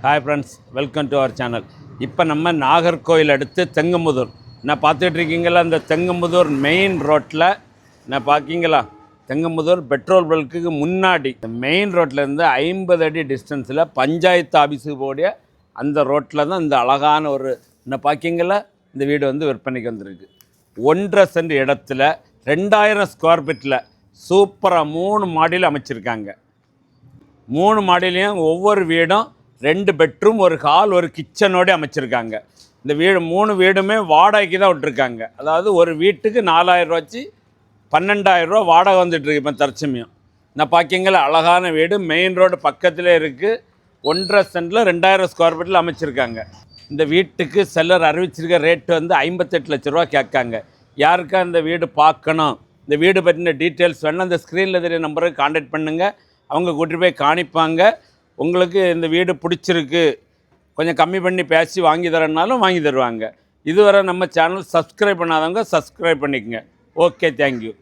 Hi friends, welcome to our channel. இப்போ நம்ம நாகர்கோவில் அடுத்து தெங்கம்புதூர் நான் பார்த்துட்ருக்கீங்களா? அந்த தெங்கம்புதூர் மெயின் ரோட்டில் நான் பார்க்கிங்களா? தெங்கம்புதூர் பெட்ரோல் பல்க்குக்கு முன்னாடி மெயின் ரோட்லேருந்து 50 அடி டிஸ்டன்ஸில் பஞ்சாயத்து ஆஃபீஸுக்கு போடிய அந்த ரோட்டில் தான் இந்த அழகான ஒரு பார்க்கிங்களா இந்த வீடு வந்து விற்பனைக்கு வந்திருக்கு. 1.5 சென்ட் இடத்துல 2000 ஸ்கொயர் ஃபீட்டில் சூப்பராக 3 மாடியில் அமைச்சிருக்காங்க. 3 மாடிலையும் ஒவ்வொரு வீடும் 2 பெட்ரூம், ஒரு ஹால், ஒரு கிச்சனோடு அமைச்சிருக்காங்க. இந்த வீடு 3 வீடுமே வாடகைக்கு தான் விட்டுருக்காங்க. அதாவது ஒரு வீட்டுக்கு 4000 ரூபா வச்சு 12,000 ரூபா வாடகை வந்துட்டுருக்கு இப்போ தற்சமயம். நான் பார்க்கிங்களா அழகான வீடு மெயின் ரோடு பக்கத்திலே இருக்குது. 1.5 சென்டில் 2000 ஸ்கொயர் ஃபீட்டில் அமைச்சிருக்காங்க. இந்த வீட்டுக்கு செல்லர் அறிவிச்சிருக்க ரேட்டு வந்து 58 லட்ச ரூபா கேட்காங்க. யாருக்கா இந்த வீடு பார்க்கணும், இந்த வீடு பற்றின டீட்டெயில்ஸ் வேணும், அந்த ஸ்க்ரீனில் தெரிய நம்பருக்கு கான்டாக்ட் பண்ணுங்கள். அவங்க கூட்டிகிட்டு போய் காணிப்பாங்க. உங்களுக்கு இந்த வீடு பிடிச்சிருக்கு, கொஞ்சம் கம்மி பண்ணி பேசி வாங்கி தரேன்னாலும் வாங்கி தருவாங்க. இதுவரை நம்ம சேனல் சப்ஸ்கிரைப் பண்ணாதவங்க சப்ஸ்கிரைப் பண்ணிக்கங்க. Okay, thank you.